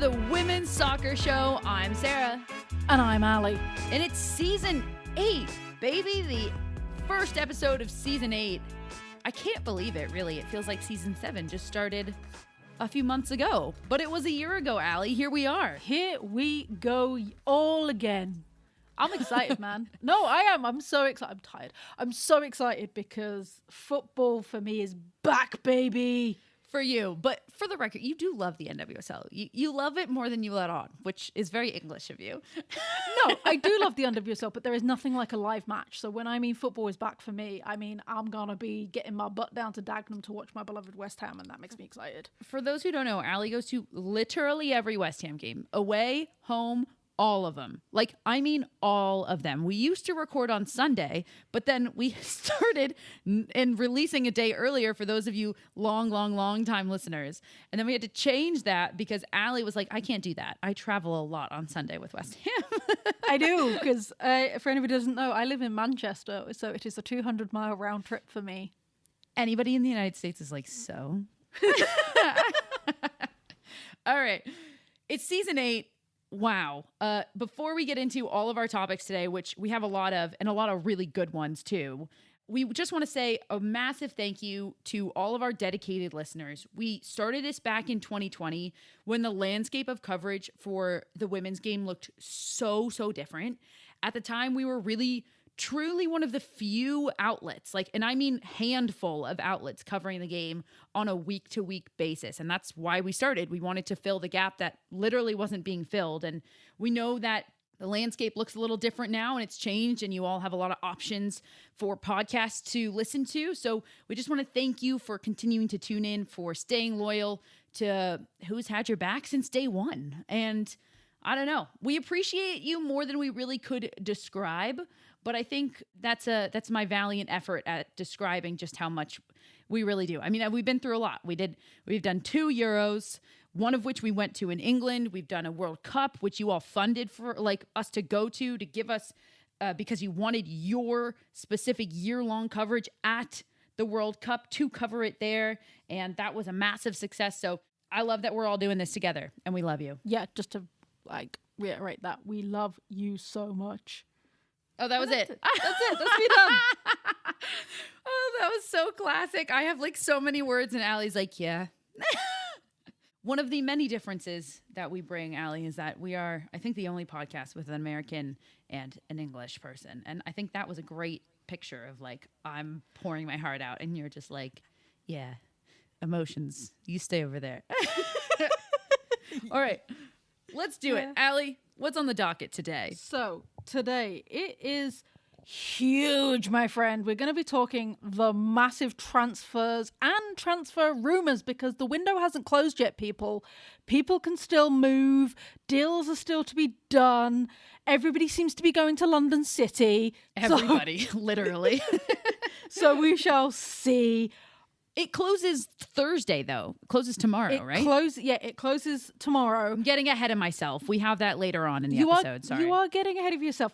the Women's Soccer Show. I'm Sarah. And I'm Ali. And it's season 8, baby. The first episode of season 8. I can't believe it, really. It feels like season 7 just started a few months ago. But it was a year ago, Ali. Here we are. Here we go all again. I'm excited, man. No, I am. I'm so excited. I'm tired. I'm so excited because football for me is back, baby. For you. But for the record, you do love the NWSL. You love it more than you let on, which is very English of you. No, I do love the NWSL, but there is nothing like a live match. So when I mean football is back for me, I mean I'm going to be getting my butt down to Dagenham to watch my beloved West Ham, and that makes me excited. For those who don't know, Ali goes to literally every West Ham game. Away, home, all of them. Like, I mean all of them. We used to record on Sunday, but then we started in releasing a day earlier for those of you long time listeners. And then we had to change that because Ali was like, I can't do that. I travel a lot on Sunday with West Ham. I do, because for anybody who doesn't know, I live in Manchester, so it is a 200-mile round trip for me. Anybody in the United States is like, so? All right. It's season 8. Wow. Before we get into all of our topics today, which we have a lot of, and a lot of really good ones too, we just want to say a massive thank you to all of our dedicated listeners. We started this back in 2020 when the landscape of coverage for the women's game looked so different. At the time, we were really truly one of the few outlets, and I mean handful of outlets covering the game on a week-to-week basis. And that's why we started. We wanted to fill the gap that literally wasn't being filled. And we know that the landscape looks a little different now and it's changed, and you all have a lot of options for podcasts to listen to. So we just want to thank you for continuing to tune in, for staying loyal to who's had your back since day one. And I don't know, we appreciate you more than we really could describe. But I think that's my valiant effort at describing just how much we really do. I mean, we've been through a lot. We've done 2 Euros, one of which we went to in England. We've done a World Cup, which you all funded for us to go to give us because you wanted your specific year-long coverage at the World Cup to cover it there. And that was a massive success. So I love that we're all doing this together, and we love you. Yeah, just to reiterate that. We love you so much. Oh, that was it. That's it. That's me done. Oh, that was so classic. I have so many words, and Allie's like, yeah. One of the many differences that we bring, Allie, is that we are, I think, the only podcast with an American and an English person. And I think that was a great picture of I'm pouring my heart out, and you're just like, yeah, emotions. You stay over there. All right, let's do it. Allie, what's on the docket today? So today it is huge, my friend. We're going to be talking the massive transfers and transfer rumors, because the window hasn't closed yet, people. People can still move. Deals are still to be done. Everybody seems to be going to London City. Everybody, literally. So we shall see. It closes Thursday, though. It closes tomorrow, right? It closes tomorrow. I'm getting ahead of myself. We have that later on in the episode. Sorry. You are getting ahead of yourself.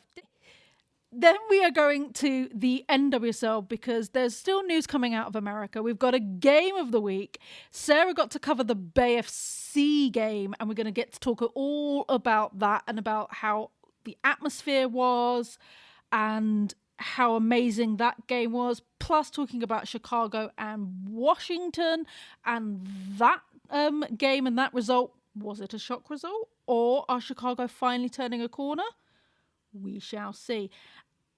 Then we are going to the NWSL, because there's still news coming out of America. We've got a game of the week. Sarah got to cover the Bay FC game, and we're going to get to talk all about that and about how the atmosphere was and how amazing that game was, plus talking about Chicago and Washington and that game and that result. Was it a shock result, or are Chicago finally turning a corner? We shall see.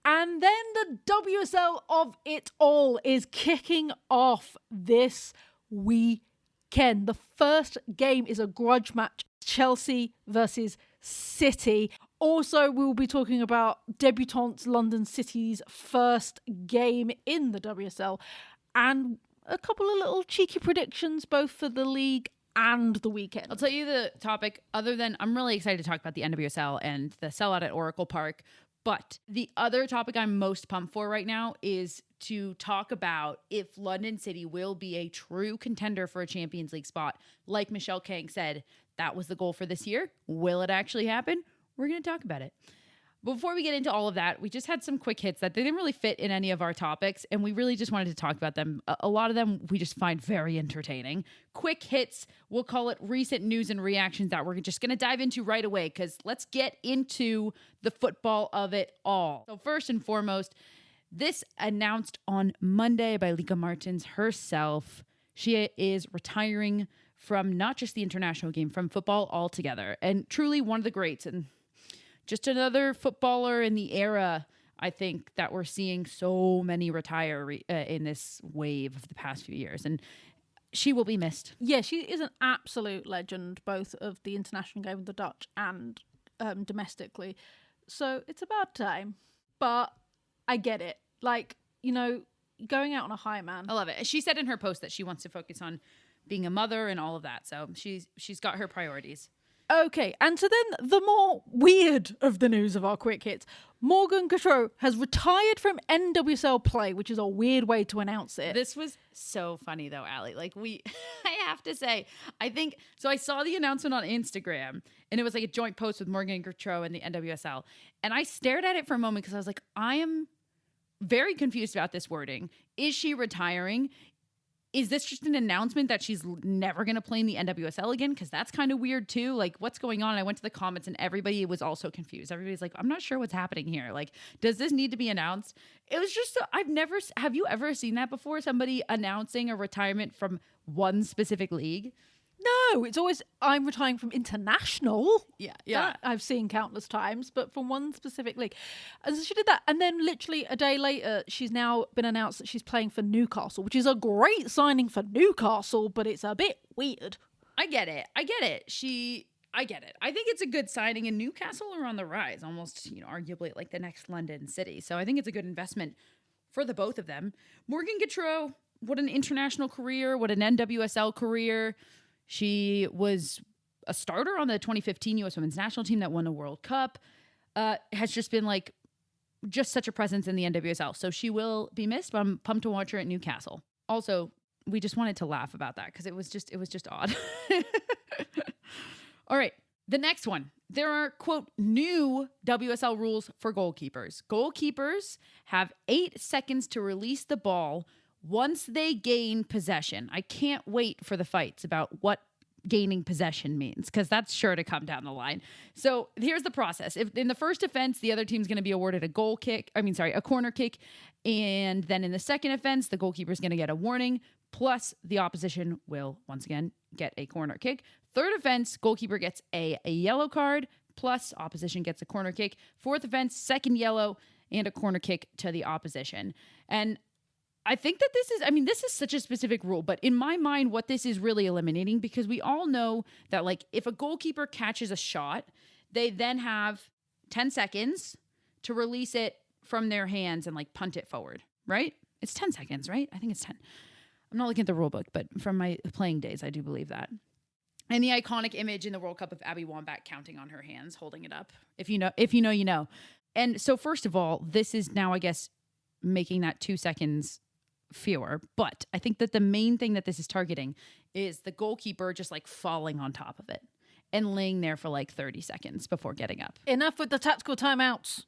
And then the WSL of it all is kicking off this weekend. The first game is a grudge match, Chelsea versus City. Also, we will be talking about debutantes London City's first game in the WSL, and a couple of little cheeky predictions both for the league and the weekend. I'll tell you the topic, other than I'm really excited to talk about the NWSL and the sellout at Oracle Park. But the other topic I'm most pumped for right now is to talk about if London City will be a true contender for a Champions League spot. Like Michelle Kang said, that was the goal for this year. Will it actually happen? We're going to talk about it. Before we get into all of that, we just had some quick hits that they didn't really fit in any of our topics, and we really just wanted to talk about them. A lot of them we just find very entertaining. Quick hits, we'll call it recent news and reactions that we're just going to dive into right away, because let's get into the football of it all. So first and foremost, this announced on Monday by Lika Martins herself. She is retiring from not just the international game, from football altogether, and truly one of the greats, and just another footballer in the era, I think, that we're seeing so many retire in this wave of the past few years. And she will be missed. Yeah, she is an absolute legend, both of the international game of the Dutch and domestically. So it's about time. But I get it. Like, you know, going out on a high, man. I love it. She said in her post that she wants to focus on being a mother and all of that. So she's got her priorities. Okay, and so then the more weird of the news of our quick hits, Morgan Gautreau has retired from NWSL play, which is a weird way to announce it. This was so funny though, Allie. Like I have to say, I think, so I saw the announcement on Instagram and it was like a joint post with Morgan Gautreau and the NWSL. And I stared at it for a moment because I was like, I am very confused about this wording. Is she retiring? Is this just an announcement that she's never going to play in the NWSL again? Because that's kind of weird too. Like, what's going on? I went to the comments and everybody was also confused. Everybody's like, I'm not sure what's happening here. Like, does this need to be announced? It was just, have you ever seen that before? Somebody announcing a retirement from one specific league? No, it's always, I'm retiring from international. Yeah. That I've seen countless times, but from one specific league. And so she did that. And then literally a day later, she's now been announced that she's playing for Newcastle, which is a great signing for Newcastle, but it's a bit weird. I get it. I get it. I think it's a good signing, and Newcastle are on the rise, almost, arguably like the next London city. So I think it's a good investment for the both of them. Morgan Gautreau, what an international career, what an NWSL career. She was a starter on the 2015 U.S. Women's National Team that won a World Cup. Has just been just such a presence in the NWSL. So she will be missed, but I'm pumped to watch her at Newcastle. Also, we just wanted to laugh about that because it was just odd. All right, the next one. There are, quote, new WSL rules for goalkeepers. Goalkeepers have 8 seconds to release the ball once they gain possession. I can't wait for the fights about what gaining possession means, because that's sure to come down the line. So here's the process. If in the first offense, the other team's going to be awarded a corner kick. And then in the second offense, the goalkeeper is going to get a warning, plus the opposition will once again get a corner kick. Third offense, goalkeeper gets a yellow card, plus opposition gets a corner kick. Fourth offense, second yellow, and a corner kick to the opposition. And I think that this is such a specific rule, but in my mind, what this is really eliminating, because we all know that if a goalkeeper catches a shot, they then have 10 seconds to release it from their hands and punt it forward, right? It's 10 seconds, right? I think it's 10. I'm not looking at the rule book, but from my playing days, I do believe that. And the iconic image in the World Cup of Abby Wambach counting on her hands, holding it up. If you know, you know. And so first of all, this is now, I guess, making that 2 seconds fewer. But I think that the main thing that this is targeting is the goalkeeper just falling on top of it and laying there for 30 seconds before getting up. Enough with the tactical timeouts.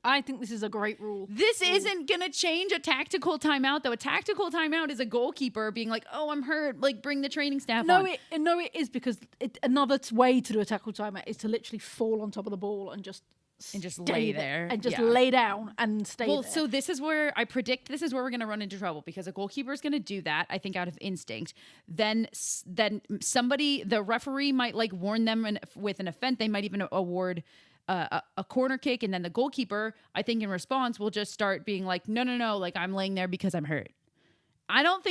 I think this is a great rule. This isn't going to change a tactical timeout, though. A tactical timeout is a goalkeeper being oh, I'm hurt. Bring the training staff on. No, it is, because another way to do a tactical timeout is to literally fall on top of the ball and just lay there and just lay down and stay there. So this is where I predict we're going to run into trouble, because a goalkeeper is going to do that, I think, out of instinct. Then the referee might warn them with an offense. They might even award a corner kick, and then the goalkeeper, I think, in response will just start being no, I'm laying there because I'm hurt. I don't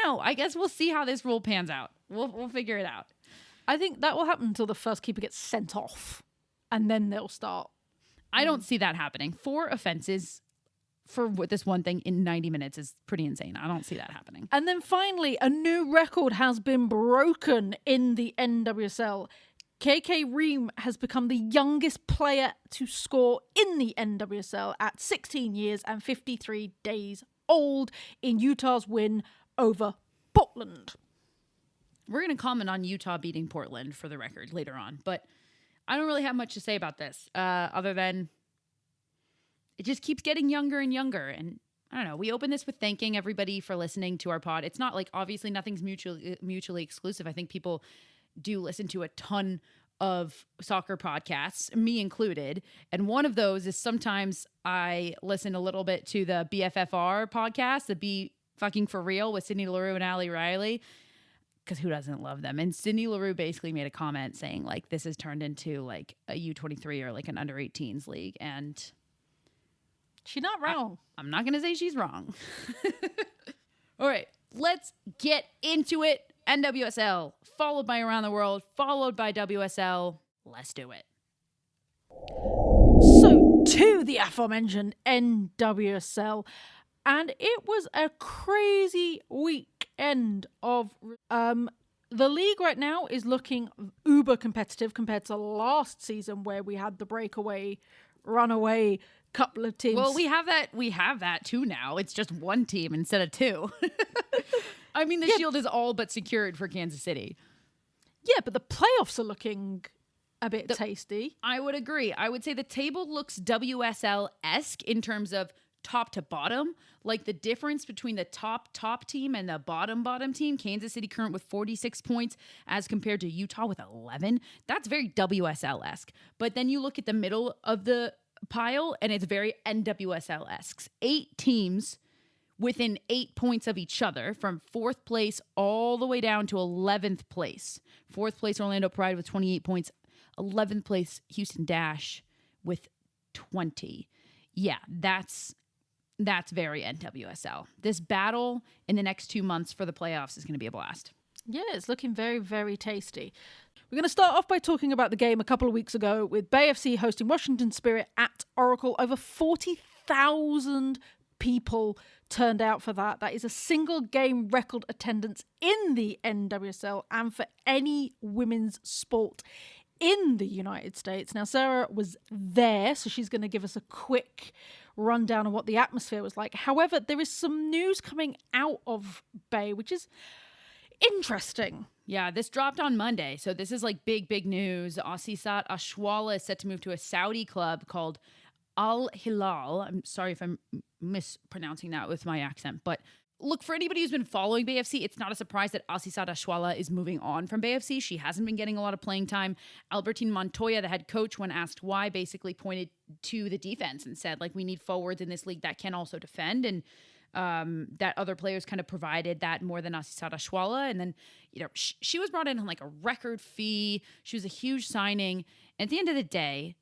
know. I guess we'll see how this rule pans out. We'll figure it out. I think that will happen until the first keeper gets sent off, and then they'll start. I don't see that happening. 4 offenses for this one thing in 90 minutes is pretty insane. I don't see that happening. And then finally, a new record has been broken in the NWSL. KK Ream has become the youngest player to score in the NWSL at 16 years and 53 days old in Utah's win over Portland. We're going to comment on Utah beating Portland for the record later on, but I don't really have much to say about this other than it just keeps getting younger and younger. And I don't know. We open this with thanking everybody for listening to our pod. It's not like, obviously nothing's mutually exclusive. I think people do listen to a ton of soccer podcasts, me included. And one of those is sometimes I listen a little bit to the BFFR podcast, the Be Fucking For Real with Sydney Leroux and Ali Riley, because who doesn't love them? And Sydney Leroux basically made a comment saying like, this has turned into like a U23 or like an under 18s league. And she's not wrong. I'm not going to say she's wrong. All right, let's get into it. NWSL, followed by Around the World, followed by WSL. Let's do it. So, to the aforementioned NWSL, and it was a crazy weekend of... the league right now is looking uber competitive compared to last season where we had the breakaway, runaway couple of teams. Well, we have that too now. It's just one team instead of two. I mean, the Shield is all but secured for Kansas City. Yeah, but the playoffs are looking a bit tasty. I would agree. I would say the table looks WSL-esque in terms of top to bottom. Like the difference between the top team and the bottom team, Kansas City current with 46 points as compared to Utah with 11. That's very WSL-esque. But then you look at the middle of the pile and it's very NWSL-esque. 8 teams within 8 points of each other from 4th place all the way down to 11th place. 4th place, Orlando Pride with 28 points. 11th place, Houston Dash with 20. Yeah, that's very NWSL. This battle in the next 2 months for the playoffs is going to be a blast. Yeah, it's looking very, very tasty. We're going to start off by talking about the game a couple of weeks ago with Bay FC hosting Washington Spirit at Oracle. Over 40,000 people turned out for that. That is a single game record attendance in the NWSL and for any women's sport in the United States. Now, Sarah was there, so she's going to give us a quick rundown of what the atmosphere was like. However, there is some news coming out of Bay, which is interesting. Yeah, this dropped on Monday, so this is like big news. Asisat Ashwala is set to move to a Saudi club called Al Hilal. I'm sorry if I'm mispronouncing that with my accent, but look, for anybody who's been following Bay FC, it's not a surprise that Asisat Ashwala is moving on from Bay FC. She hasn't been getting a lot of playing time. Albertine Montoya, the head coach, when asked why, basically pointed to the defense and said, like, we need forwards in this league that can also defend, and that other players kind of provided that more than Asisat Ashwala. And then, you know, she was brought in on like a record fee. She was a huge signing. And at the end of the day,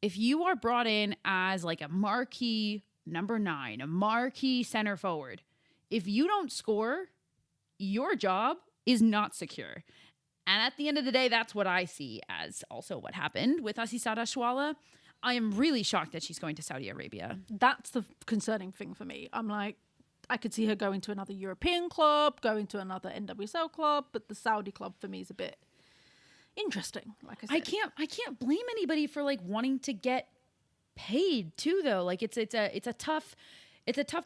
if you are brought in as like a marquee number 9, a marquee center forward, if you don't score, your job is not secure. And at the end of the day, that's what I see as also what happened with Asisat Ashwala. I am really shocked that she's going to Saudi Arabia. That's the concerning thing for me. I'm like, I could see her going to another European club, going to another NWSL club, but the Saudi club for me is a bit interesting. Like I said, I can't blame anybody for like wanting to get paid too, though. Like it's a tough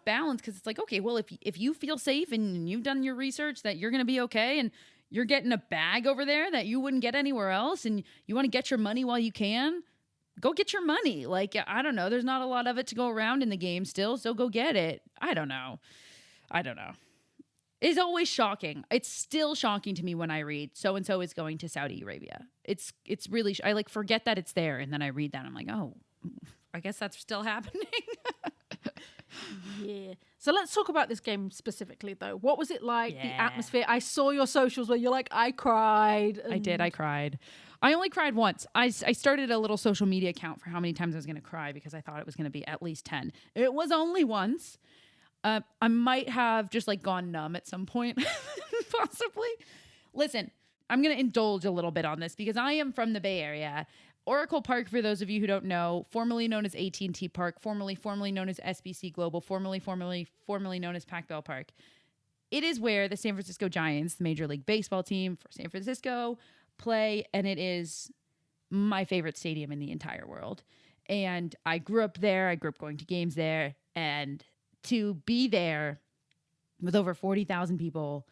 balance, because it's like, okay, well, if you feel safe and you've done your research that you're going to be okay and you're getting a bag over there that you wouldn't get anywhere else and you want to get your money while you can, go get your money. Like, I don't know. There's not a lot of it to go around in the game still, so go get it. I don't know. It's always shocking. It's still shocking to me when I read so-and-so is going to Saudi Arabia. It's really, I like forget that it's there. And then I read that and I'm like, oh, I guess that's still happening. Yeah. So let's talk about this game specifically, though. What was it like? Yeah. The atmosphere. I saw your socials where you're like, I cried. I did. I cried. I only cried once. I started a little social media account for how many times I was going to cry because I thought it was going to be at least 10. It was only once. I might have just like gone numb at some point, possibly. Listen, I'm going to indulge a little bit on this because I am from the Bay Area. Oracle Park, for those of you who don't know, formerly known as AT&T Park, formerly known as SBC Global, formerly known as Pac Bell Park. It is where the San Francisco Giants, the Major League Baseball team for San Francisco, play, and it is my favorite stadium in the entire world. And I grew up there. I grew up going to games there, and to be there with over 40,000 people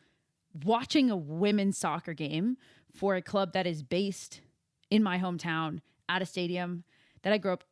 watching a women's soccer game for a club that is based in my hometown at a stadium that I grew up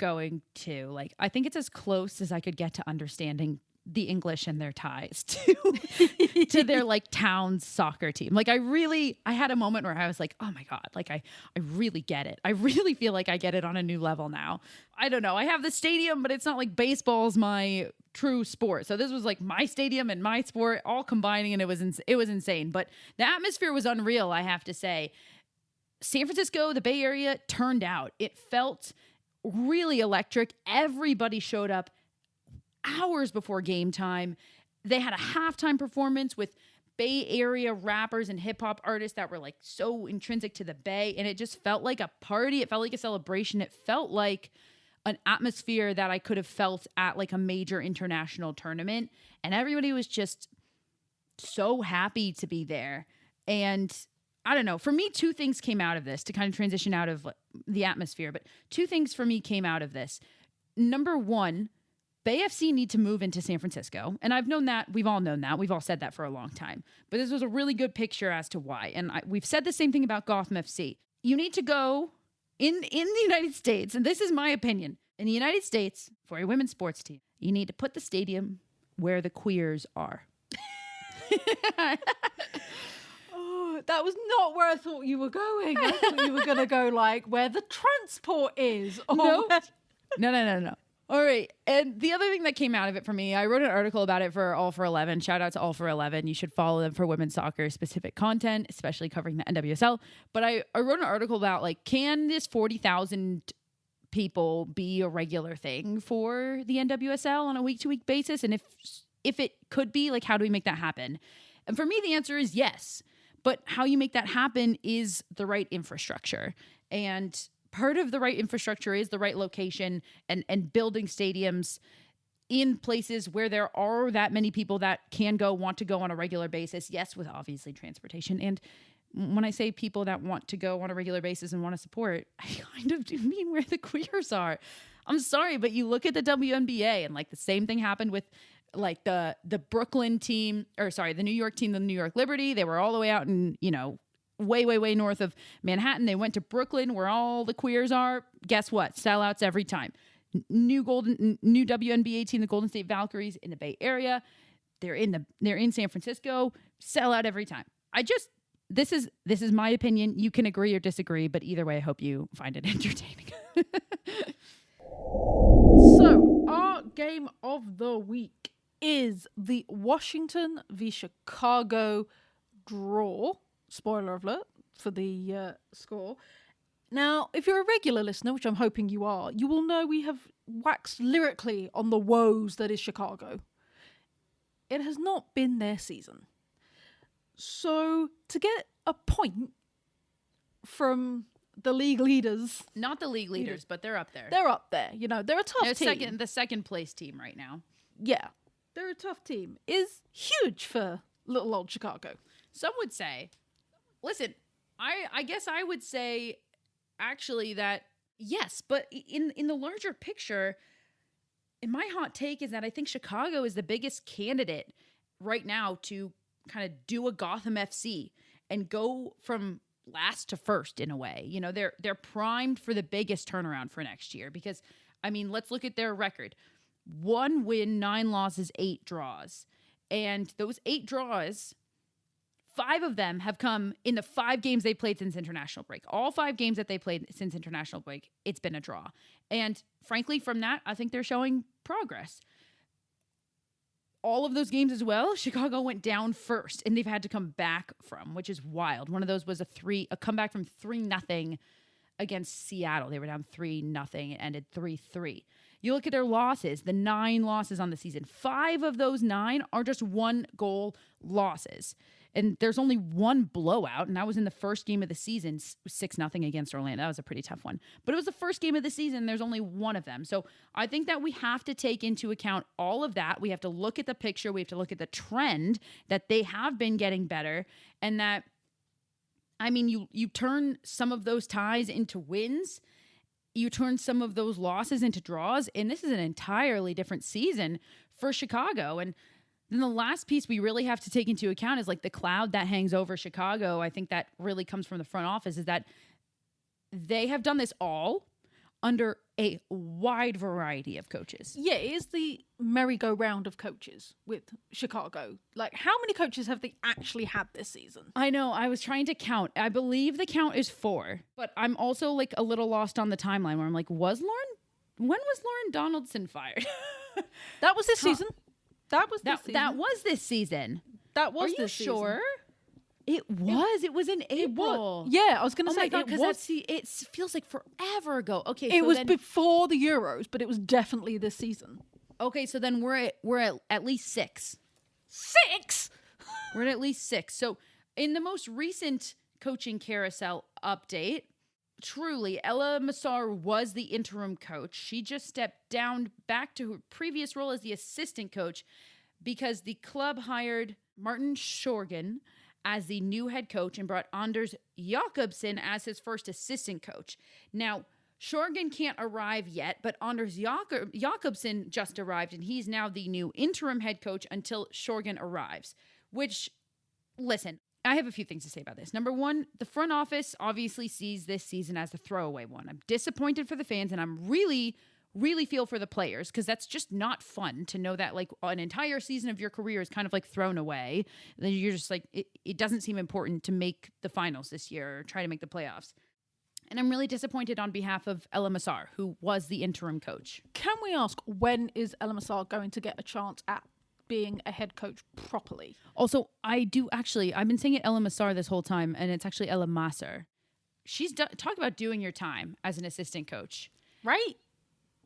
going to. Like, I think it's as close as I could get to understanding the English and their ties to their like town's soccer team. Like, I had a moment where I was like, oh my God, like I really get it. I really feel like I get it on a new level now. I don't know. I have the stadium, but it's not like baseball's my true sport. So this was like my stadium and my sport all combining, and it was insane. But the atmosphere was unreal, I have to say. San Francisco, the Bay Area, turned out. It felt really electric. Everybody showed up hours before game time. They had a halftime performance with Bay Area rappers and hip hop artists that were like so intrinsic to the Bay. And it just felt like a party. It felt like a celebration. It felt like an atmosphere that I could have felt at like a major international tournament. And everybody was just so happy to be there. And I don't know, for me, two things came out of this to kind of transition out of the atmosphere. But two things for me came out of this. Number one, Bay FC need to move into San Francisco. And I've known that. We've all known that. We've all said that for a long time. But this was a really good picture as to why. And we've said the same thing about Gotham FC. You need to go in the United States, and this is my opinion, in the United States, for a women's sports team, you need to put the stadium where the queers are. Oh, that was not where I thought you were going. I thought you were going to go like where the transport is. Or No. where... No. All right. And the other thing that came out of it for me, I wrote an article about it for All for 11. Shout out to All for 11. You should follow them for women's soccer specific content, especially covering the NWSL. But I wrote an article about like, can this 40,000 people be a regular thing for the NWSL on a week-to-week basis? And if it could be, like, how do we make that happen? And for me, the answer is yes. But how you make that happen is the right infrastructure. And part of the right infrastructure is the right location and building stadiums in places where there are that many people that want to go on a regular basis. Yes, with obviously transportation. And when I say people that want to go on a regular basis and want to support, I kind of do mean where the queers are. I'm sorry, but you look at the WNBA and like the same thing happened with like the Brooklyn team, the New York team, the New York Liberty. They were all the way out in, way north of Manhattan. They went to Brooklyn where all the queers are. Guess what? Sellouts every time. New WNBA team, the Golden State Valkyries in the Bay Area. They're in San Francisco. Sellout every time. This is my opinion. You can agree or disagree, but either way, I hope you find it entertaining. So, our game of the week is the Washington v Chicago draw. Spoiler alert for the score. Now, if you're a regular listener, which I'm hoping you are, you will know we have waxed lyrically on the woes that is Chicago. It has not been their season. So, to get a point from the league leaders... Not the league leaders, but they're up there. They're up there. They're a tough team. The second place team right now. Yeah. They're a tough team. Is huge for little old Chicago. Some would say... Listen, I guess I would say actually that yes, but in the larger picture, in my hot take is that I think Chicago is the biggest candidate right now to kind of do a Gotham FC and go from last to first in a way. They're primed for the biggest turnaround for next year because, I mean, let's look at their record. 1 win, 9 losses, 8 draws. And those 8 draws... 5 of them have come in the 5 games they played since international break. All 5 games that they played since international break, it's been a draw. And frankly, from that, I think they're showing progress. All of those games as well, Chicago went down first, and they've had to come back from, which is wild. One of those was a comeback from 3-0 against Seattle. They were down 3-0. It ended 3-3. You look at their losses, the 9 losses on the season. 5 of those 9 are just 1-goal losses. And there's only 1 blowout, and that was in the first game of the season, 6-0 against Orlando. That was a pretty tough one. But it was the first game of the season, there's only 1 of them. So I think that we have to take into account all of that. We have to look at the picture. We have to look at the trend that they have been getting better. And that, I mean, you turn some of those ties into wins. You turn some of those losses into draws. And this is an entirely different season for Chicago. And then the last piece we really have to take into account is like the cloud that hangs over Chicago. I think that really comes from the front office is that they have done this all under a wide variety of coaches. Yeah, it is the merry-go-round of coaches with Chicago. Like, how many coaches have they actually had this season? I know. I was trying to count. I believe the count is 4, but I'm also like a little lost on the timeline where I'm like, when was Lauren Donaldson fired? That was this season. That was this season. That was this season. That was Are you this season. sure? It was. It was in April. Yeah, I was going to say God, it was. It feels like forever ago. Okay, It so was then, before the Euros, but it was definitely this season. okay. So then we're at least 6. 6. We're at least 6. So in the most recent coaching carousel update, truly, Ella Massar was the interim coach. She just stepped down back to her previous role as the assistant coach because the club hired Martin Shorgan as the new head coach and brought Anders Jakobsen as his first assistant coach. Now, Shorgan can't arrive yet, but Anders Jakobsen just arrived, and he's now the new interim head coach until Shorgan arrives. Which, listen, I have a few things to say about this. Number one, the front office obviously sees this season as a throwaway one. I'm disappointed for the fans, and I'm really feel for the players because that's just not fun to know that like an entire season of your career is kind of like thrown away. Then you're just like, it doesn't seem important to make the finals this year or try to make the playoffs. And I'm really disappointed on behalf of Ella Massar, who was the interim coach. Can we ask, when is Ella Massar going to get a chance at being a head coach properly? Also, I've been saying it Ella Massar this whole time, and it's actually Ella Massar. She's talk about doing your time as an assistant coach. Right?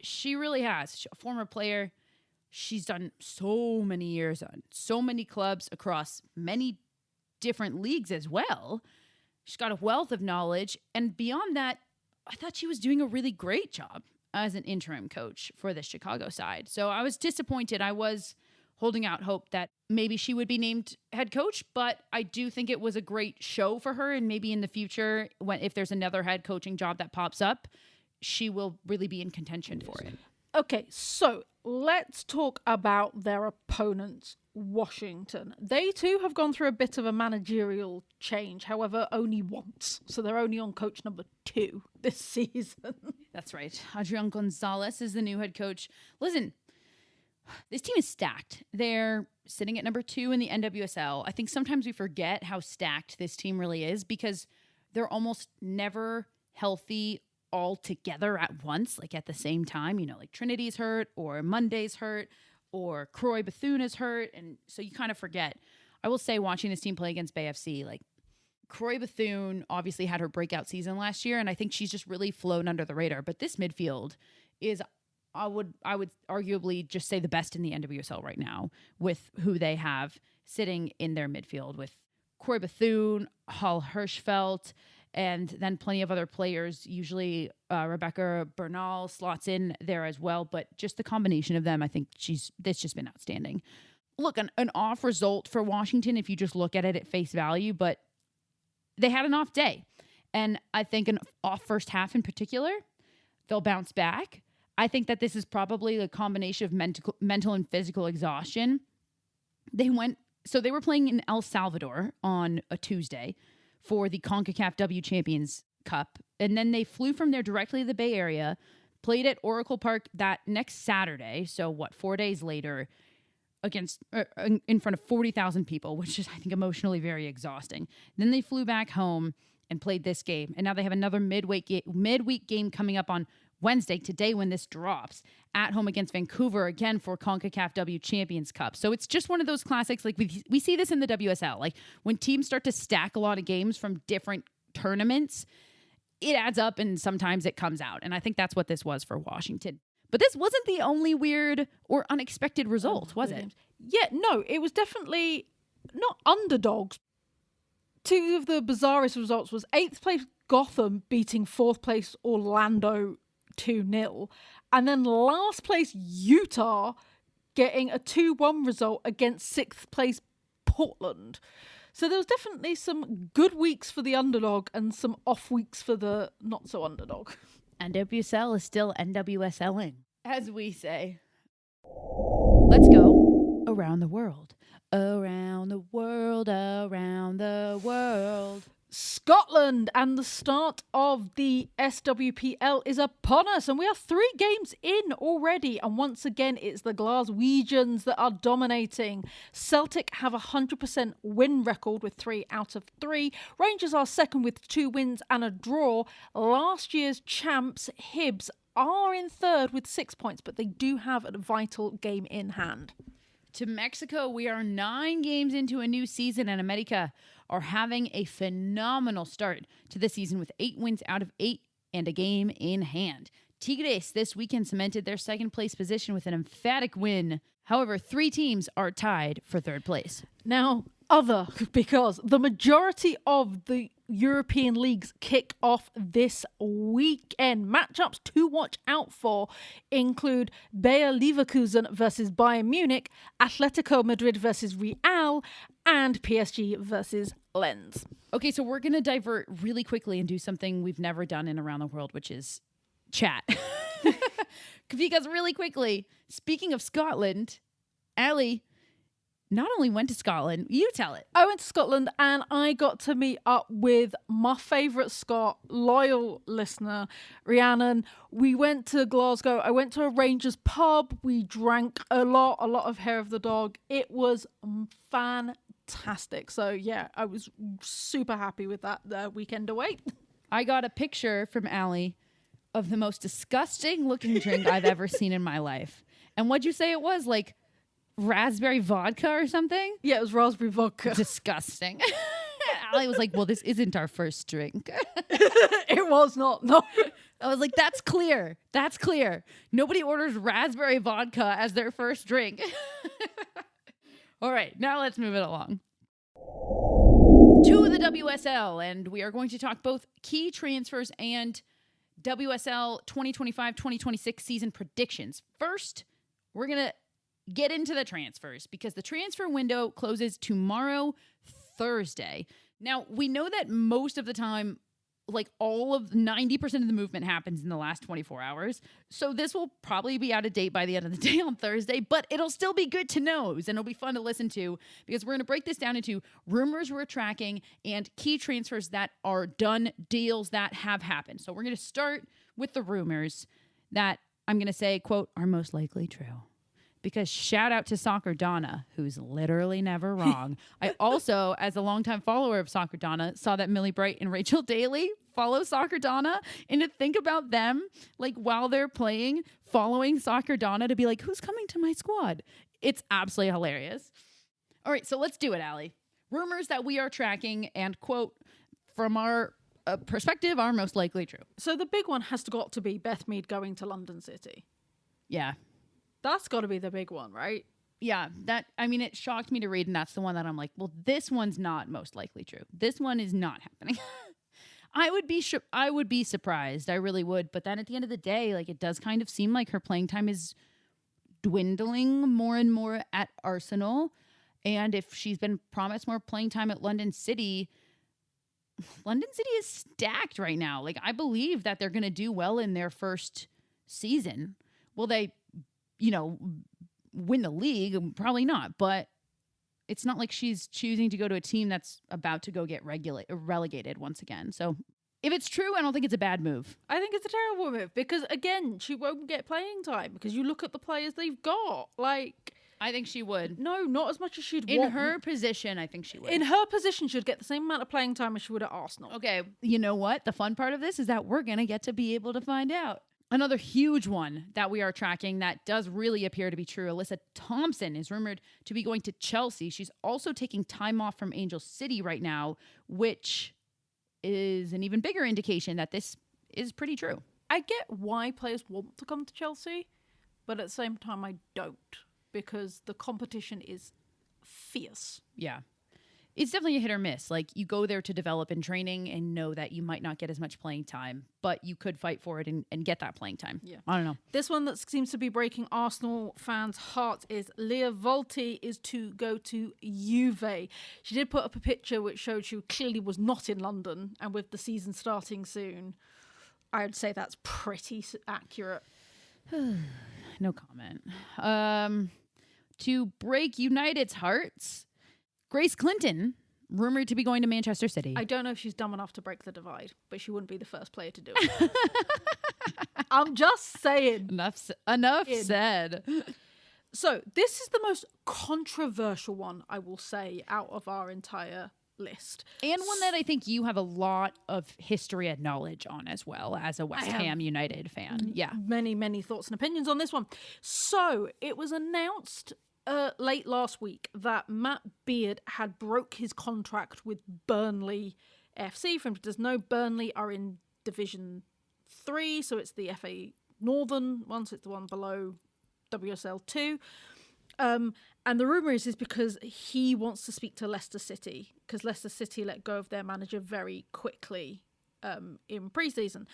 She really has. She's a former player. She's done so many years on so many clubs across many different leagues as well. She's got a wealth of knowledge. And beyond that, I thought she was doing a really great job as an interim coach for the Chicago side. So I was disappointed. I was holding out hope that maybe she would be named head coach, but I do think it was a great show for her. And maybe in the future, if there's another head coaching job that pops up, she will really be in contention for it. Okay, so let's talk about their opponents, Washington. They too have gone through a bit of a managerial change, however, only once. So they're only on coach number 2 this season. That's right. Adrian Gonzalez is the new head coach. Listen, this team is stacked. They're sitting at number 2 in the NWSL. I think sometimes we forget how stacked this team really is because they're almost never healthy all together at once, like at the same time. You know, like Trinity's hurt or Monday's hurt or Croy Bethune is hurt. And so you kind of forget. I will say, watching this team play against Bay FC, like Croy Bethune obviously had her breakout season last year, and I think she's just really flown under the radar. But this midfield is, I would arguably just say, the best in the NWSL right now with who they have sitting in their midfield with Croy Bethune, Hall Hirschfeld, and then plenty of other players. Usually Rebecca Bernal slots in there as well. But just the combination of them, I think that's just been outstanding. Look, an off result for Washington if you just look at it at face value, but they had an off day. And I think an off first half in particular, they'll bounce back. I think that this is probably a combination of mental and physical exhaustion. They were playing in El Salvador on a Tuesday for the CONCACAF W Champions Cup. And then they flew from there directly to the Bay Area, played at Oracle Park that next Saturday. So 4 days later, in front of 40,000 people, which is, I think, emotionally very exhausting. Then they flew back home and played this game. And now they have another midweek game coming up on Wednesday, today when this drops, at home against Vancouver again for CONCACAF W Champions Cup. So it's just one of those classics. Like we see this in the WSL. Like when teams start to stack a lot of games from different tournaments, it adds up and sometimes it comes out. And I think that's what this was for Washington. But this wasn't the only weird or unexpected result, was it? Yeah, no, it was definitely not underdogs. 2 of the bizarrest results was 8th place Gotham beating 4th place Orlando 2-0. And then last place Utah getting a 2-1 result against 6th place Portland. So there was definitely some good weeks for the underdog and some off weeks for the not so underdog. NWSL is still NWSLing, as we say. Let's go around the world. Around the world, around the world. Scotland, and the start of the SWPL is upon us, and we are 3 games in already, and once again it's the Glaswegians that are dominating. Celtic have a 100% win record with 3 out of 3. Rangers are second with 2 wins and a draw. Last year's champs Hibs are in third with 6 points, but they do have a vital game in hand. To Mexico, we are 9 games into a new season, and America are having a phenomenal start to the season with 8 wins out of 8 and a game in hand. Tigres this weekend cemented their second place position with an emphatic win. However, 3 teams are tied for third place. Now, because the majority of the European leagues kick off this weekend. Matchups to watch out for include Bayer Leverkusen versus Bayern Munich, Atletico Madrid versus Real, and PSG versus Lens. Okay, so we're going to divert really quickly and do something we've never done in Around the World, which is chat. Because really quickly, speaking of Scotland, Ali not only went to Scotland, you tell it. I went to Scotland and I got to meet up with my favourite Scot, loyal listener, Rhiannon. We went to Glasgow. I went to a Rangers pub. We drank a lot of Hair of the Dog. It was fantastic. So yeah, I was super happy with that weekend away. I got a picture from Ali of the most disgusting looking drink I've ever seen in my life. And what'd you say it was? Like raspberry vodka or something? Yeah, it was raspberry vodka. Disgusting. Ali was like, well, this isn't our first drink. It was not. No. I was like, that's clear. That's clear. Nobody orders raspberry vodka as their first drink. All right, now let's move it along to the WSL. And we are going to talk both key transfers and WSL 2025-2026 season predictions. First, we're going to get into the transfers because the transfer window closes tomorrow, Thursday. Now, we know that most of the time, like all of 90% of the movement happens in the last 24 hours. So this will probably be out of date by the end of the day on Thursday, but it'll still be good to know and it'll be fun to listen to because we're going to break this down into rumors we're tracking and key transfers that are done, deals that have happened. So we're going to start with the rumors that I'm going to say, quote, are most likely true. Because shout out to Soccer Donna, who's literally never wrong. I also, as a longtime follower of Soccer Donna, saw that Millie Bright and Rachel Daly follow Soccer Donna. And to think about them, like while they're playing, following Soccer Donna to be like, who's coming to my squad? It's absolutely hilarious. All right, so let's do it, Ali. Rumors that we are tracking and, quote, from our perspective, are most likely true. So the big one has got to be Beth Mead going to London City. Yeah. That's got to be the big one, right? Yeah, it shocked me to read, and that's the one that I'm like, well, this one's not most likely true. This one is not happening. I would be surprised. I really would. But then at the end of the day, like it does kind of seem like her playing time is dwindling more and more at Arsenal. And if she's been promised more playing time at London City is stacked right now. Like I believe that they're going to do well in their first season. Will they win the league? Probably not, but it's not like she's choosing to go to a team that's about to go get relegated once again. So if it's true, I don't think it's a bad move. I think it's a terrible move because, again, she won't get playing time because you look at the players they've got. Like, I think she would. No, not as much as she'd want. In her position, I think she would. In her position, she'd get the same amount of playing time as she would at Arsenal. Okay, you know what? The fun part of this is that we're going to get to be able to find out. Another huge one that we are tracking that does really appear to be true. Alyssa Thompson is rumored to be going to Chelsea. She's also taking time off from Angel City right now, which is an even bigger indication that this is pretty true. I get why players want to come to Chelsea, but at the same time I don't, because the competition is fierce. Yeah. It's definitely a hit or miss. Like you go there to develop in training and know that you might not get as much playing time, but you could fight for it and get that playing time. Yeah. I don't know. This one that seems to be breaking Arsenal fans' hearts is Leah Volti is to go to Juve. She did put up a picture which showed she clearly was not in London, and with the season starting soon, I'd say that's pretty accurate. No comment. To break United's hearts, Grace Clinton rumored to be going to Manchester City. I don't know if she's dumb enough to break the divide, but she wouldn't be the first player to do it. I'm just saying. Enough said. So this is the most controversial one, I will say, out of our entire list. And one that I think you have a lot of history and knowledge on as well as a West Ham United fan. Yeah. Many thoughts and opinions on this one. So it was announced late last week that Matt Beard had broke his contract with Burnley FC. For instance, no, Burnley are in Division 3, so it's the FA Northern one, so it's the one below WSL 2. And the rumour is because he wants to speak to Leicester City, because Leicester City let go of their manager very quickly in pre-season.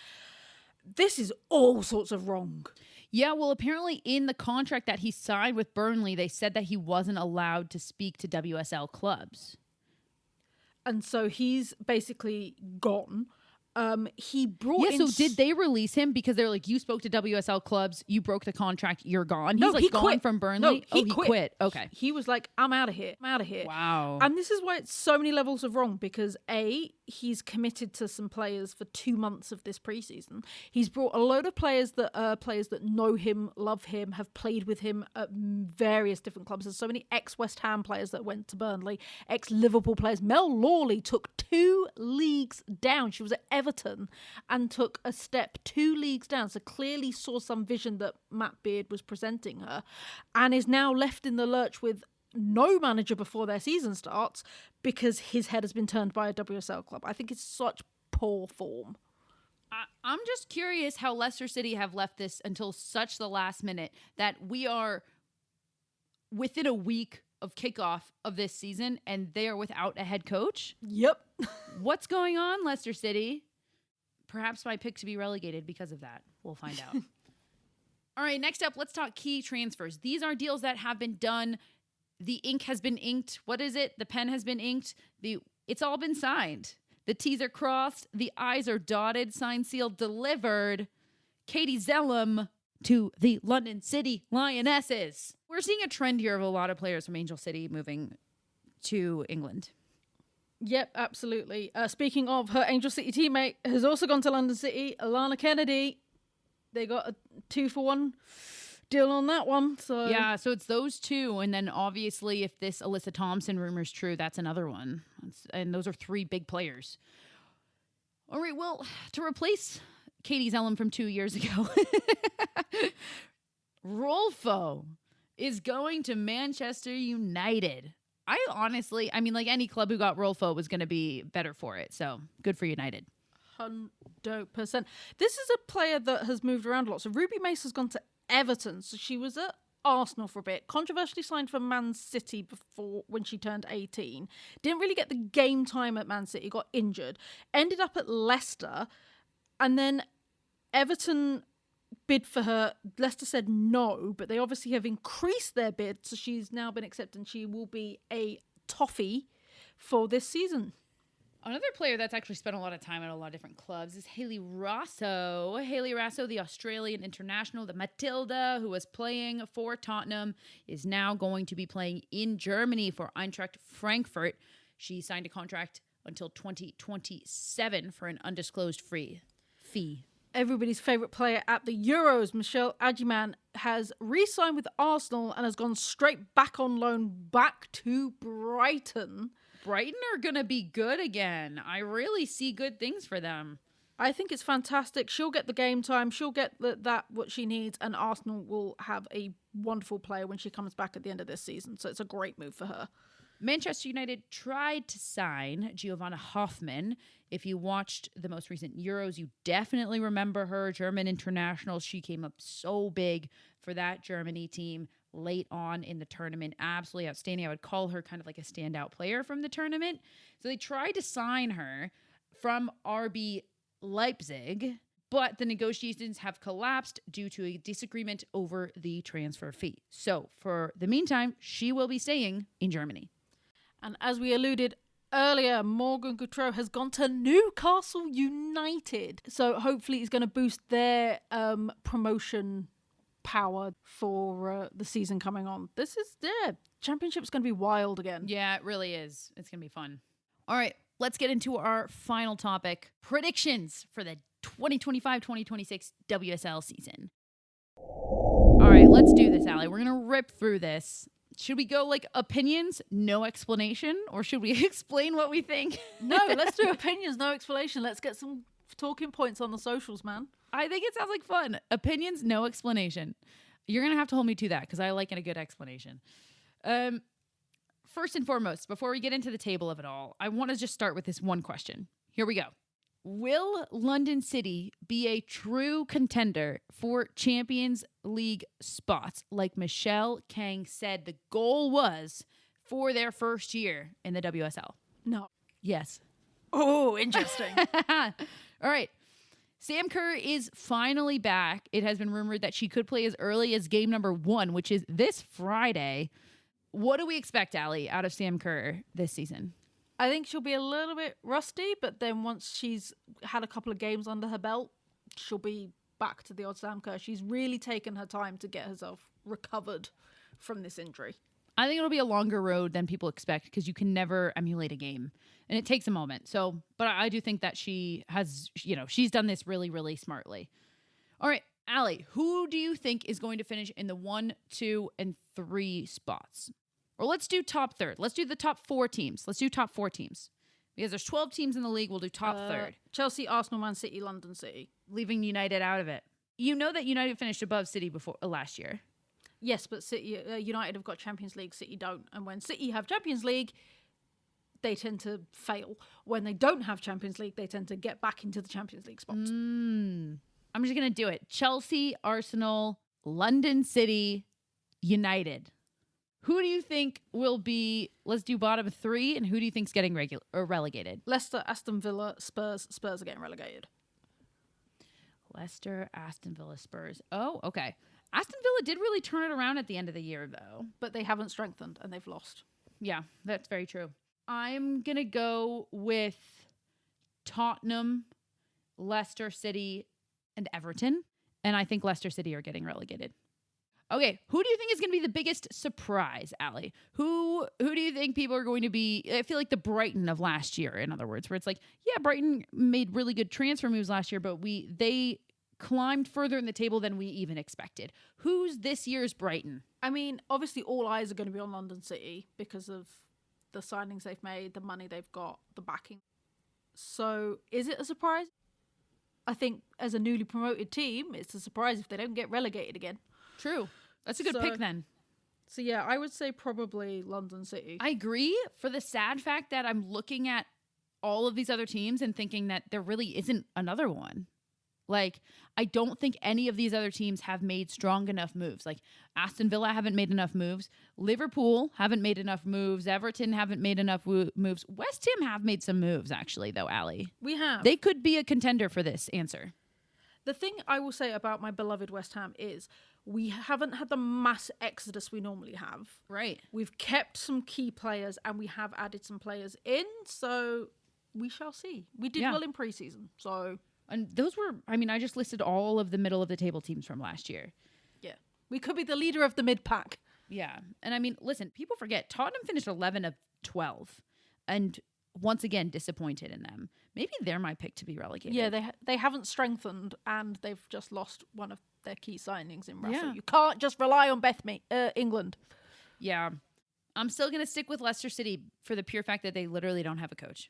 This is all sorts of wrong. Yeah, well, apparently in the contract that he signed with Burnley, they said that he wasn't allowed to speak to WSL clubs. And so he's basically gone. He brought in... So did they release him because they're like, you spoke to WSL clubs, you broke the contract, you're gone? No, He's he gone quit. from Burnley? No, he quit. Okay. He was like, I'm out of here. Wow. And this is why it's so many levels of wrong, because A, he's committed to some players for 2 months of this preseason. He's brought a load of players that know him, love him, have played with him at various different clubs. There's so many ex-West Ham players that went to Burnley, ex-Liverpool players. Mel Lawley took 2 leagues down. She was at Everton and took a step 2 leagues down. So clearly saw some vision that Matt Beard was presenting her, and is now left in the lurch with no manager before their season starts because his head has been turned by a WSL club. I think it's such poor form. I'm just curious how Leicester City have left this until such the last minute that we are within a week of kickoff of this season and they are without a head coach. Yep. What's going on, Leicester City? Perhaps my pick to be relegated because of that. We'll find out. All right, next up, let's talk key transfers. These are deals that have been done. The ink has been inked. What is it? The pen has been inked. It's all been signed. The T's are crossed. The I's are dotted. Signed, sealed, delivered. Katie Zellum to the London City Lionesses. We're seeing a trend here of a lot of players from Angel City moving to England. Yep, absolutely. Speaking of, her Angel City teammate has also gone to London City, Alana Kennedy. They got a 2-for-1 deal on that one. So yeah, so it's those two. And then obviously if this Alyssa Thompson rumor's true, that's another one. And those are 3 big players. All right, well, to replace Katie Zellum from 2 years ago, Rolfo is going to Manchester United. I mean, like any club who got Rolfo was going to be better for it. So good for United. 100%. This is a player that has moved around a lot. So Ruby Mace has gone to Everton. So she was at Arsenal for a bit. Controversially signed for Man City before when she turned 18. Didn't really get the game time at Man City. Got injured. Ended up at Leicester. And then Everton bid for her. Leicester said no, but they obviously have increased their bid, so she's now been accepted and she will be a toffee for this season. Another player that's actually spent a lot of time at a lot of different clubs is Hayley Raso. Hayley Raso, the Australian international, the Matilda, who was playing for Tottenham, is now going to be playing in Germany for Eintracht Frankfurt. She signed a contract until 2027 for an undisclosed fee. Everybody's favourite player at the Euros, Michelle Adjiman, has re-signed with Arsenal and has gone straight back on loan back to Brighton. Brighton are going to be good again. I really see good things for them. I think it's fantastic. She'll get the game time. She'll get what she needs, and Arsenal will have a wonderful player when she comes back at the end of this season. So it's a great move for her. Manchester United tried to sign Giovanna Hoffmann. If you watched the most recent Euros, you definitely remember her. German international. She came up so big for that Germany team late on in the tournament. Absolutely outstanding. I would call her kind of like a standout player from the tournament. So they tried to sign her from RB Leipzig, but the negotiations have collapsed due to a disagreement over the transfer fee. So for the meantime, she will be staying in Germany. And as we alluded earlier, Morgan Gautreau has gone to Newcastle United. So hopefully he's going to boost their promotion power for the season coming on. Championship's going to be wild again. Yeah, it really is. It's going to be fun. All right, let's get into our final topic, predictions for the 2025-2026 WSL season. All right, let's do this, Allie. We're going to rip through this. Should we go like opinions, no explanation, or should we explain what we think? No, let's do opinions, no explanation. Let's get some talking points on the socials, man. I think it sounds like fun. Opinions, no explanation. You're going to have to hold me to that because I like a good explanation. First and foremost, before we get into the table of it all, I want to just start with this one question. Here we go. Will London City be a true contender for Champions League spots like Michelle Kang said the goal was for their first year in the WSL? No. Yes. Oh, interesting. All right. Sam Kerr is finally back. It has been rumored that she could play as early as game number 1, which is this Friday. What do we expect, Allie, out of Sam Kerr this season? I think she'll be a little bit rusty, but then once she's had a couple of games under her belt, she'll be back to the old Sam Kerr. She's really taken her time to get herself recovered from this injury. I think it'll be a longer road than people expect because you can never emulate a game. And it takes a moment. So, but I do think that she has, she's done this really, really smartly. All right, Allie, who do you think is going to finish in the 1, 2, and 3 spots? Or let's do top third. Let's do the top 4 teams. Let's do top 4 teams. Because there's 12 teams in the league. We'll do top third. Chelsea, Arsenal, Man City, London City. Leaving United out of it. You know that United finished above City before last year. Yes, but City, United have got Champions League, City don't. And when City have Champions League, they tend to fail. When they don't have Champions League, they tend to get back into the Champions League spots. I'm just going to do it. Chelsea, Arsenal, London City, United. Who do you think will be, let's do bottom 3, and who do you think's getting relegated? Leicester, Aston Villa, Spurs. Spurs are getting relegated. Leicester, Aston Villa, Spurs. Oh, okay. Aston Villa did really turn it around at the end of the year, though. But they haven't strengthened, and they've lost. Yeah, that's very true. I'm going to go with Tottenham, Leicester City, and Everton. And I think Leicester City are getting relegated. Okay, who do you think is going to be the biggest surprise, Allie? Who do you think people are going to be? I feel like the Brighton of last year, in other words, where it's like, yeah, Brighton made really good transfer moves last year, but they climbed further in the table than we even expected. Who's this year's Brighton? I mean, obviously all eyes are going to be on London City because of the signings they've made, the money they've got, the backing. So is it a surprise? I think as a newly promoted team, it's a surprise if they don't get relegated again. True. That's a good pick then. So yeah, I would say probably London City. I agree, for the sad fact that I'm looking at all of these other teams and thinking that there really isn't another one. Like, I don't think any of these other teams have made strong enough moves. Like, Aston Villa haven't made enough moves. Liverpool haven't made enough moves. Everton haven't made enough moves. West Ham have made some moves, actually, though, Allie. We have. They could be a contender for this answer. The thing I will say about my beloved West Ham is we haven't had the mass exodus we normally have. Right. We've kept some key players and we have added some players in, so we shall see. We did well in preseason, so... And those were, I mean, I just listed all of the middle of the table teams from last year. Yeah. We could be the leader of the mid-pack. Yeah. And I mean, listen, people forget Tottenham finished 11 of 12 and once again disappointed in them. Maybe they're my pick to be relegated. Yeah, they haven't strengthened and they've just lost one of their key signings in Russell. Yeah. You can't just rely on England. Yeah. I'm still going to stick with Leicester City for the pure fact that they literally don't have a coach.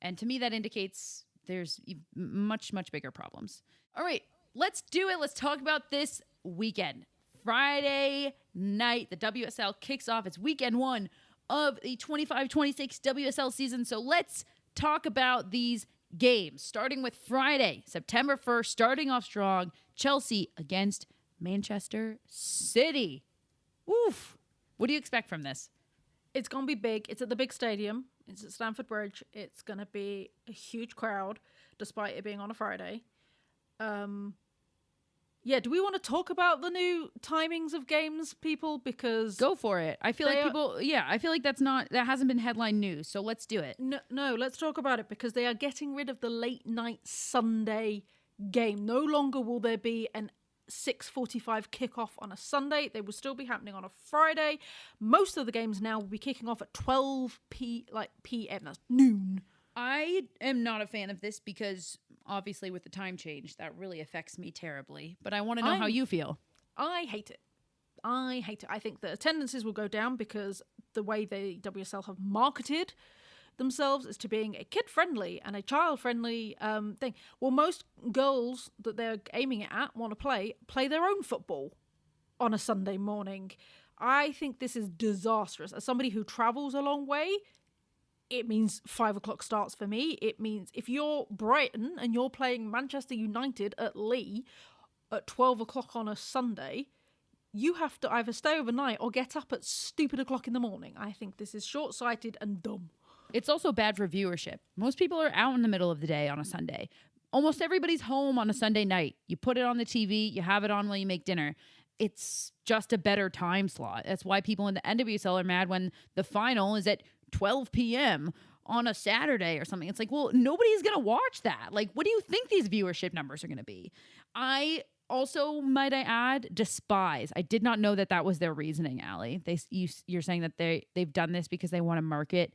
And to me, that indicates there's much, much bigger problems. All right, let's do it. Let's talk about this weekend. Friday night, the WSL kicks off its weekend 1 of the 25-26 WSL season. So let's talk about these games, starting with Friday, September 1st, starting off strong, Chelsea against Manchester City. Oof. What do you expect from this? It's going to be big. It's at the big stadium. It's at Stamford Bridge. It's going to be a huge crowd, despite it being on a Friday. Yeah, do we want to talk about the new timings of games, people? Because go for it. I feel like I feel like that hasn't been headline news, so let's do it. No, let's talk about it because they are getting rid of the late night Sunday game. No longer will there be an 6:45 kickoff on a Sunday. They will still be happening on a Friday. Most of the games now will be kicking off at 12 p.m. That's noon. I am not a fan of this because obviously with the time change, that really affects me terribly. But I want to know how you feel. I hate it. I think that attendances will go down because the way the WSL have marketed themselves as to being a kid-friendly and a child-friendly thing. Well, most girls that they're aiming it at want to play their own football on a Sunday morning. I think this is disastrous. As somebody who travels a long way, it means 5 o'clock starts for me. It means if you're Brighton and you're playing Manchester United at Lee at 12 o'clock on a Sunday, you have to either stay overnight or get up at stupid o'clock in the morning. I think this is short-sighted and dumb. It's also bad for viewership. Most people are out in the middle of the day on a Sunday. Almost everybody's home on a Sunday night. You put it on the TV, you have it on while you make dinner. It's just a better time slot. That's why people in the NWSL are mad when the final is at 12 p.m. on a Saturday or something. It's like, well, nobody's going to watch that. Like, what do you think these viewership numbers are going to be? I also, might I add, despise. I did not know that was their reasoning, Allie. You're saying that they've done this because they want to market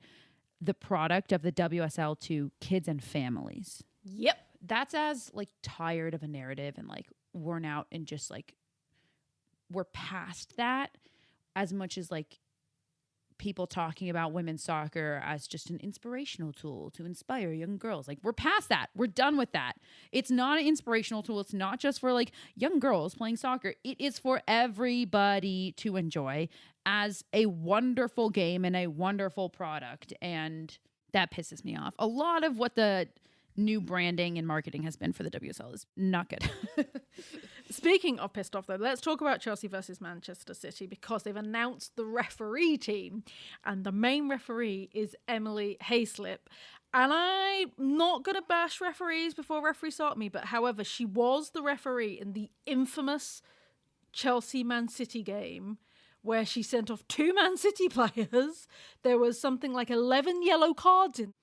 the product of the WSL to kids and families. Yep. That's as like tired of a narrative and like worn out and just like we're past that as much as like people talking about women's soccer as just an inspirational tool to inspire young girls. Like we're past that. We're done with that. It's not an inspirational tool. It's not just for like young girls playing soccer. It is for everybody to enjoy as a wonderful game and a wonderful product. And that pisses me off. A lot of what the new branding and marketing has been for the WSL is not good. Speaking of pissed off, though, let's talk about Chelsea versus Manchester City because they've announced the referee team and the main referee is Emily Hayslip. And I'm not going to bash referees before referees start me, but however, she was the referee in the infamous Chelsea-Man City game where she sent off 2 Man City players. There was something like 11 yellow cards in.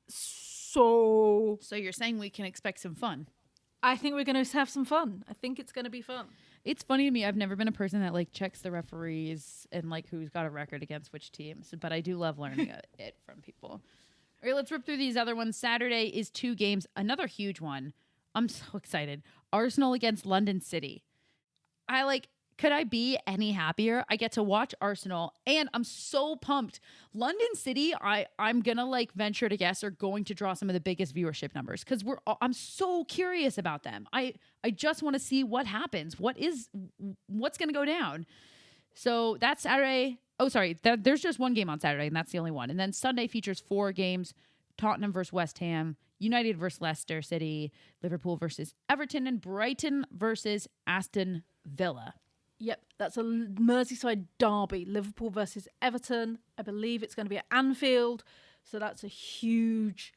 So you're saying we can expect some fun? I think we're going to have some fun. I think it's going to be fun. It's funny to me. I've never been a person that like checks the referees and like who's got a record against which teams, but I do love learning it from people. All right, let's rip through these other ones. Saturday is 2 games. Another huge one. I'm so excited. Arsenal against London City. Could I be any happier? I get to watch Arsenal and I'm so pumped. London City, I'm going to like venture to guess are going to draw some of the biggest viewership numbers because I'm so curious about them. I just want to see what happens. What's going to go down? So that's Saturday. Oh, sorry. There's just one game on Saturday and that's the only one. And then Sunday features 4 games. Tottenham versus West Ham, United versus Leicester City, Liverpool versus Everton, and Brighton versus Aston Villa. Yep, that's a Merseyside derby. Liverpool versus Everton. I believe it's going to be at Anfield. So that's a huge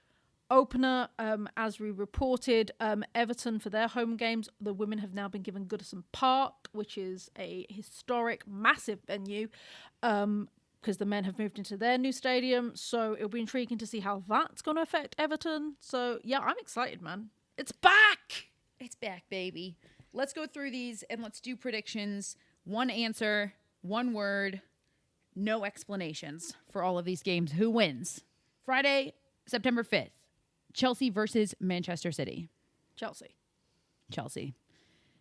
opener. As we reported, Everton for their home games, the women have now been given Goodison Park, which is a historic, massive venue because the men have moved into their new stadium. So it'll be intriguing to see how that's going to affect Everton. So yeah, I'm excited, man. It's back! It's back, baby. Let's go through these and let's do predictions. 1 answer, 1 word, no explanations for all of these games. Who wins? Friday, September 5th, Chelsea versus Manchester City. Chelsea.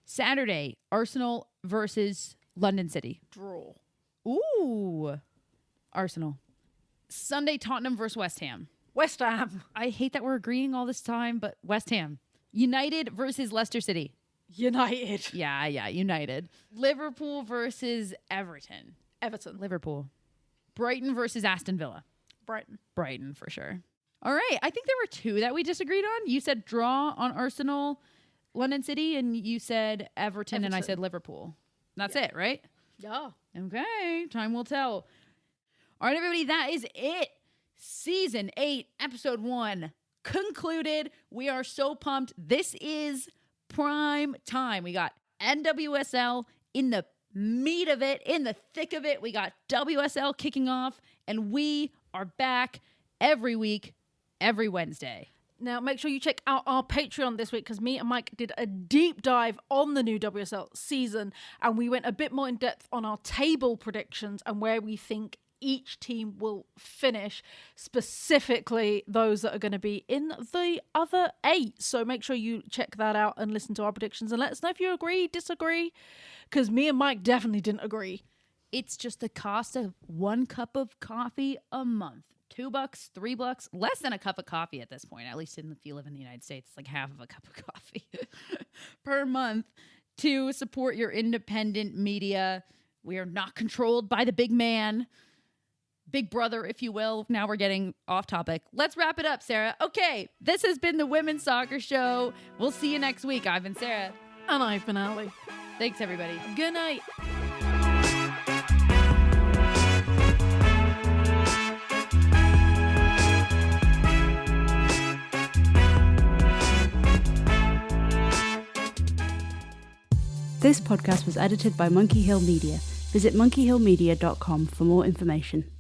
Saturday, Arsenal versus London City. Draw. Ooh, Arsenal. Sunday, Tottenham versus West Ham. West Ham. I hate that we're agreeing all this time, but West Ham. United versus Leicester City. United. Yeah, United. Liverpool versus Everton. Liverpool. Brighton versus Aston Villa. Brighton for sure. All right. I think there were 2 that we disagreed on. You said draw on Arsenal, London City, and you said Everton. And I said Liverpool. That's it, right? Yeah. Okay. Time will tell. All right, everybody. That is it. Season 8, episode 1 concluded. We are so pumped. This is prime time. We got NWSL in the meat of it, in the thick of it. We got WSL kicking off, and we are back every week, every Wednesday. Now, make sure you check out our Patreon this week because me and Mike did a deep dive on the new WSL season and we went a bit more in depth on our table predictions and where we think each team will finish, specifically those that are going to be in the other 8. So make sure you check that out and listen to our predictions and let us know if you agree, disagree, because me and Mike definitely didn't agree. It's just the cost of 1 cup of coffee a month. $2, $3, less than a cup of coffee at this point, at least if you live in the United States, it's like half of a cup of coffee per month to support your independent media. We are not controlled by the big man, big brother, if you will. Now we're getting off topic. Let's wrap it up, Sarah. Okay, this has been the Women's Soccer Show. We'll see you next week. I've been Sarah. And I've been Ali. Thanks, everybody. Good night. This podcast was edited by Monkey Hill Media. Visit monkeyhillmedia.com for more information.